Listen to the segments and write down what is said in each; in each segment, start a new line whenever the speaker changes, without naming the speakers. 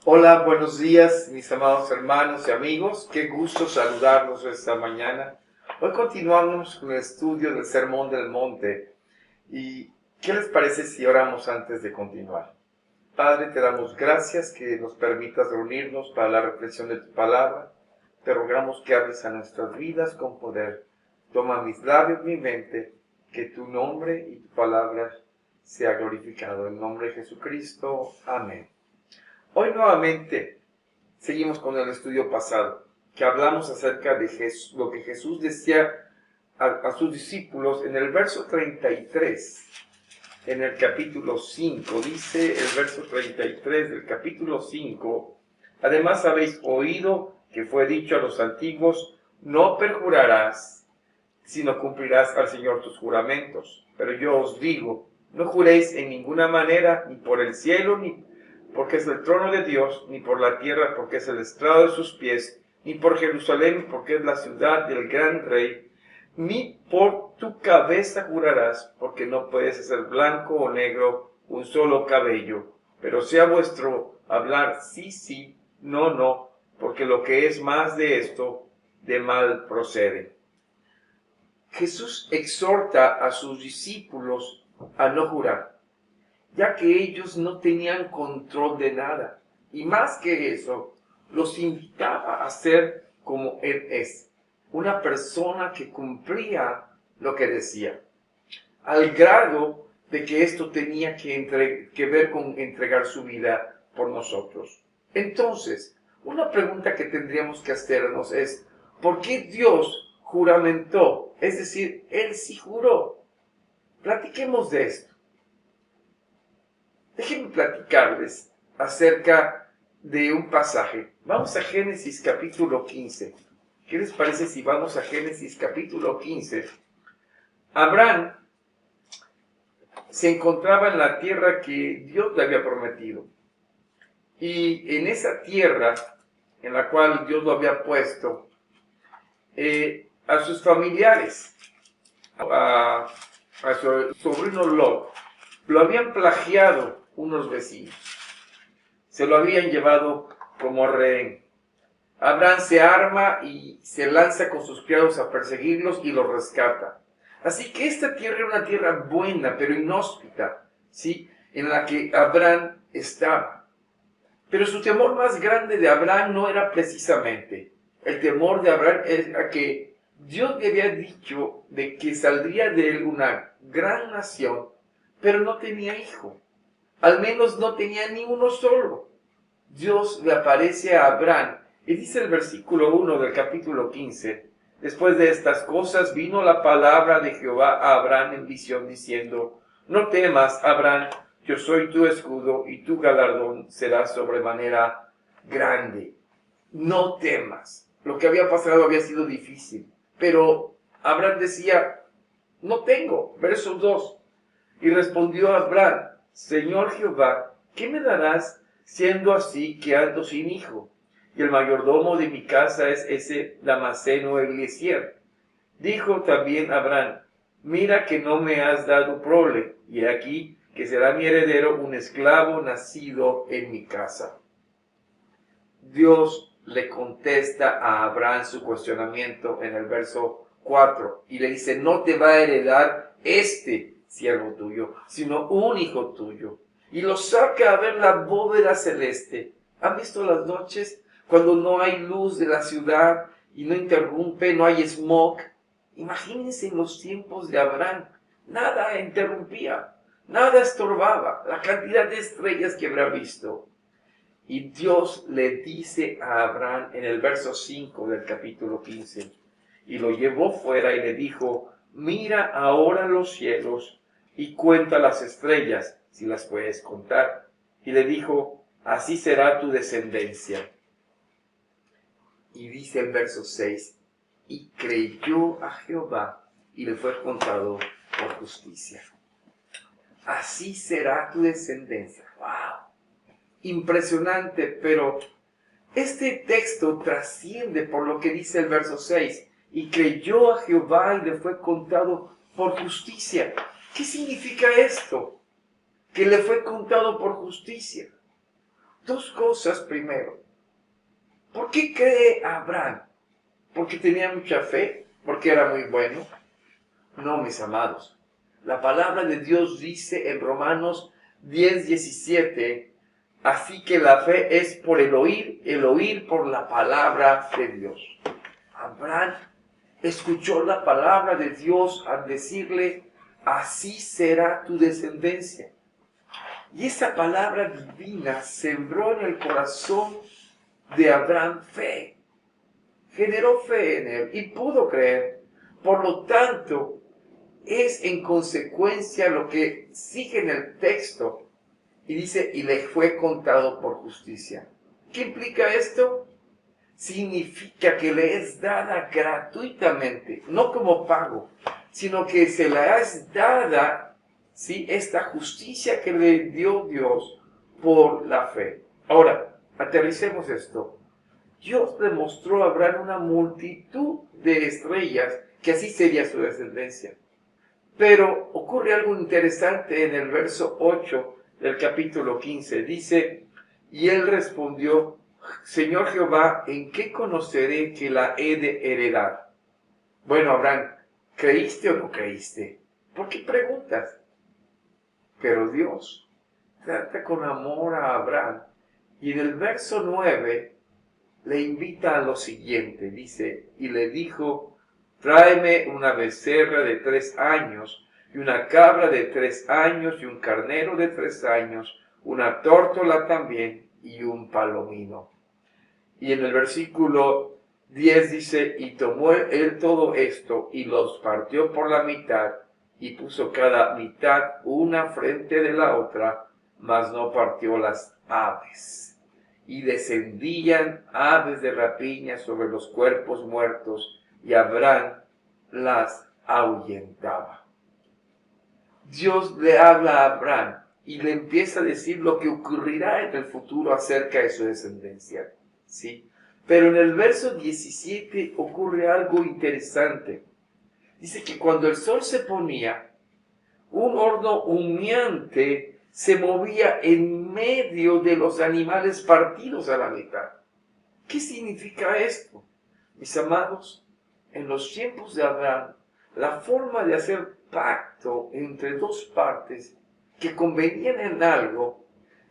Hola, buenos días, mis amados hermanos y amigos. Qué gusto saludarlos esta mañana. Hoy continuamos con el estudio del Sermón del Monte. ¿Y qué les parece si oramos antes de continuar? Padre, te damos gracias que nos permitas reunirnos para la reflexión de tu palabra. Te rogamos que hables a nuestras vidas con poder. Toma mis labios, mi mente, que tu nombre y tu palabra sea glorificado. En nombre de Jesucristo. Amén. Hoy nuevamente seguimos con el estudio pasado, que hablamos acerca de lo que Jesús decía a sus discípulos en el verso 33, en el capítulo 5. Dice el verso 33 del capítulo 5, además habéis oído que fue dicho a los antiguos, no perjurarás, sino cumplirás al Señor tus juramentos. Pero yo os digo, no juréis en ninguna manera, ni por el cielo, ni porque es el trono de Dios, ni por la tierra, porque es el estrado de sus pies, ni por Jerusalén, porque es la ciudad del gran rey, ni por tu cabeza jurarás, porque no puedes hacer blanco o negro un solo cabello. Pero sea vuestro hablar sí, sí, no, no, porque lo que es más de esto, de mal procede. Jesús exhorta a sus discípulos a no jurar, ya que ellos no tenían control de nada. Y más que eso, los invitaba a ser como Él es, una persona que cumplía lo que decía, al grado de que esto tenía que ver con entregar su vida por nosotros. Entonces, una pregunta que tendríamos que hacernos es, ¿por qué Dios juramentó? Es decir, Él sí juró. Platiquemos de esto. Déjenme platicarles acerca de un pasaje. Vamos a Génesis capítulo 15. ¿Qué les parece si vamos a Génesis capítulo 15? Abraham se encontraba en la tierra que Dios le había prometido. Y en esa tierra en la cual Dios lo había puesto, a sus familiares, a su sobrino Lot, lo habían plagiado unos vecinos. Se lo habían llevado como rehén. Abraham se arma y se lanza con sus criados a perseguirlos y los rescata. Así que esta tierra era una tierra buena, pero inhóspita, ¿sí? En la que Abraham estaba. Pero su temor más grande de Abraham no era precisamente. El temor de Abraham era que Dios le había dicho de que saldría de él una gran nación, pero no tenía hijo. Al menos no tenía ni uno solo. Dios le aparece a Abraham y dice el versículo 1 del capítulo 15, después de estas cosas vino la palabra de Jehová a Abraham en visión diciendo, no temas, Abraham, yo soy tu escudo y tu galardón será sobremanera grande. No temas. Lo que había pasado había sido difícil, pero Abraham decía, no tengo. Verso 2. Y respondió Abraham, Señor Jehová, ¿qué me darás siendo así que ando sin hijo? Y el mayordomo de mi casa es ese Damaseno Eliezer. Dijo también Abraham, mira que no me has dado prole, y aquí que será mi heredero un esclavo nacido en mi casa. Dios le contesta a Abraham su cuestionamiento en el verso 4 y le dice, no te va a heredar este siervo tuyo, sino un hijo tuyo. Y lo saca a ver la bóveda celeste. ¿Han visto las noches cuando no hay luz de la ciudad y no interrumpe, no hay smog? Imagínense en los tiempos de Abraham, nada interrumpía, nada estorbaba, la cantidad de estrellas que habrá visto. Y Dios le dice a Abraham en el verso 5 del capítulo 15, y lo llevó fuera y le dijo, mira ahora los cielos y cuenta las estrellas, si las puedes contar. Y le dijo, así será tu descendencia. Y dice el verso 6, y creyó a Jehová y le fue contado por justicia. Así será tu descendencia. ¡Wow! Impresionante, pero este texto trasciende por lo que dice el verso 6. Y creyó a Jehová y le fue contado por justicia. ¿Qué significa esto? Que le fue contado por justicia. Dos cosas primero. ¿Por qué cree Abraham? ¿Porque tenía mucha fe? ¿Porque era muy bueno? No, mis amados. La palabra de Dios dice en Romanos 10:17, así que la fe es por el oír por la palabra de Dios. Abraham escuchó la palabra de Dios al decirle, así será tu descendencia. Y esa palabra divina sembró en el corazón de Abraham fe. Generó fe en él y pudo creer. Por lo tanto, es en consecuencia lo que sigue en el texto y dice, y le fue contado por justicia. ¿Qué implica esto? Significa que le es dada gratuitamente, no como pago, sino que se le es dada, ¿sí?, esta justicia que le dio Dios por la fe. Ahora, aterricemos esto. Dios le mostró a Abraham una multitud de estrellas, que así sería su descendencia. Pero ocurre algo interesante en el verso 8 del capítulo 15. Dice, y él respondió, Señor Jehová, ¿en qué conoceré que la he de heredar? Bueno, Abraham, ¿creíste o no creíste? ¿Por qué preguntas? Pero Dios trata con amor a Abraham. Y en el verso 9 le invita a lo siguiente. Dice, y le dijo, tráeme una becerra de 3 años, y una cabra de 3 años, y un carnero de 3 años, una tórtola también, y un palomino. Y en el versículo 10 dice, y tomó él todo esto, y los partió por la mitad, y puso cada mitad una frente de la otra, mas no partió las aves. Y descendían aves de rapiña sobre los cuerpos muertos, y Abraham las ahuyentaba. Dios le habla a Abraham y le empieza a decir lo que ocurrirá en el futuro acerca de su descendencia, ¿sí? Pero en el verso 17 ocurre algo interesante. Dice que cuando el sol se ponía, un horno humeante se movía en medio de los animales partidos a la mitad. ¿Qué significa esto? Mis amados, en los tiempos de Abraham, la forma de hacer pacto entre dos partes que convenían en algo,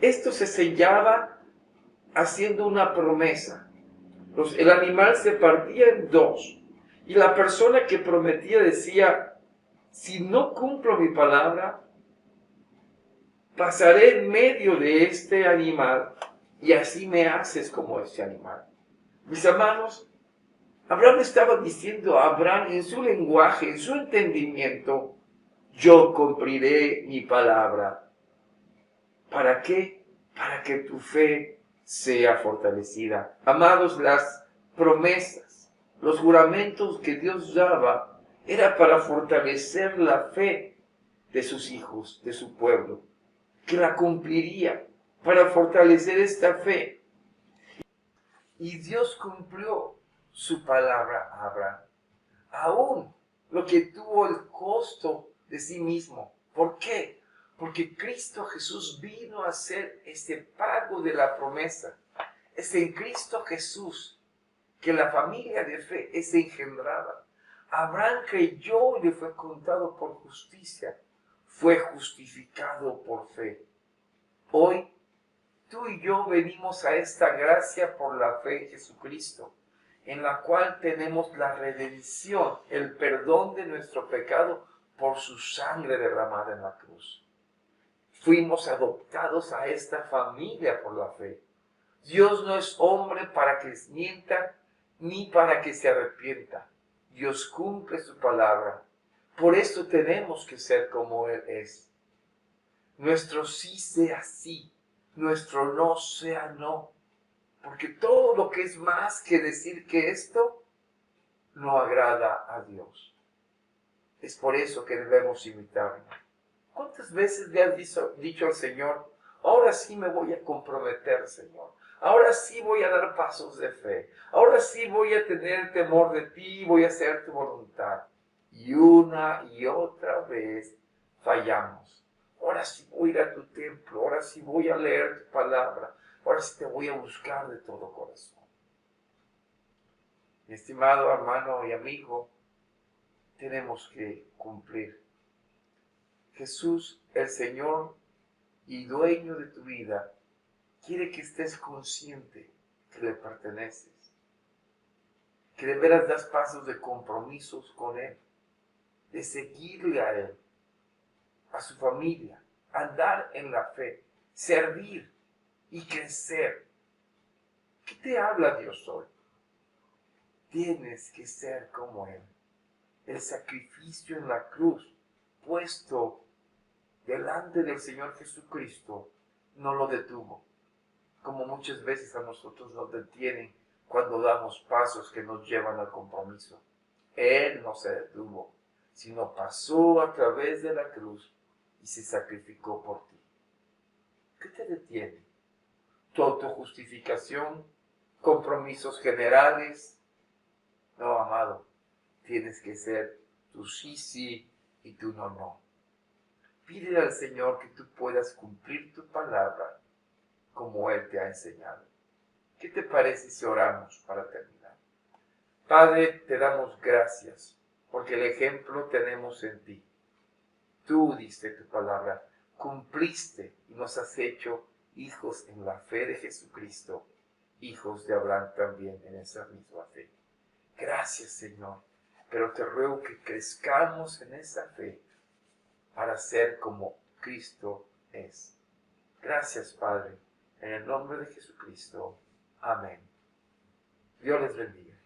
esto se sellaba haciendo una promesa. El animal se partía en dos y la persona que prometía decía, si no cumplo mi palabra, pasaré en medio de este animal y así me haces como este animal. Mis hermanos, Abraham estaba diciendo a Abraham en su lenguaje, en su entendimiento, yo cumpliré mi palabra. ¿Para qué? Para que tu fe sea fortalecida. Amados, las promesas, los juramentos que Dios daba, era para fortalecer la fe de sus hijos, de su pueblo, que la cumpliría, para fortalecer esta fe. Y Dios cumplió su palabra a Abraham, aún lo que tuvo el costo de sí mismo. ¿Por qué? Porque Cristo Jesús vino a hacer este pago de la promesa. Es en Cristo Jesús que la familia de fe es engendrada. Abraham creyó y le fue contado por justicia. Fue justificado por fe. Hoy, tú y yo venimos a esta gracia por la fe en Jesucristo, en la cual tenemos la redención, el perdón de nuestro pecado por su sangre derramada en la cruz. Fuimos adoptados a esta familia por la fe. Dios no es hombre para que mienta, ni para que se arrepienta. Dios cumple su palabra. Por eso tenemos que ser como Él es. Nuestro sí sea sí, nuestro no sea no. Porque todo lo que es más que decir que esto no agrada a Dios. Es por eso que debemos imitarlo. ¿Cuántas veces le has dicho al Señor, ahora sí me voy a comprometer, Señor? Ahora sí voy a dar pasos de fe. Ahora sí voy a tener temor de ti, voy a hacer tu voluntad. Y una y otra vez fallamos. Ahora sí voy a ir a tu templo, ahora sí voy a leer tu palabra, Ahora sí te voy a buscar de todo corazón. Mi estimado hermano y amigo, tenemos que cumplir. Jesús, el Señor y dueño de tu vida, quiere que estés consciente que le perteneces, que de veras das pasos de compromisos con Él, de seguirle a Él, a su familia, andar en la fe, servir y crecer. ¿Qué te habla Dios hoy? Tienes que ser como Él. El sacrificio en la cruz, puesto delante del Señor Jesucristo, no lo detuvo, como muchas veces a nosotros nos detienen cuando damos pasos que nos llevan al compromiso. Él no se detuvo, sino pasó a través de la cruz y se sacrificó por ti. ¿Qué te detiene? ¿Tu autojustificación? ¿Compromisos generales? No, amado, tienes que ser tu sí, sí y tu no, no. Pídele al Señor que tú puedas cumplir tu palabra como Él te ha enseñado. ¿Qué te parece si oramos para terminar? Padre, te damos gracias porque el ejemplo tenemos en ti. Tú diste tu palabra, cumpliste y nos has hecho hijos en la fe de Jesucristo, hijos de Abraham también en esa misma fe. Gracias, Señor, pero te ruego que crezcamos en esa fe para ser como Cristo es. Gracias, Padre, en el nombre de Jesucristo. Amén. Dios les bendiga.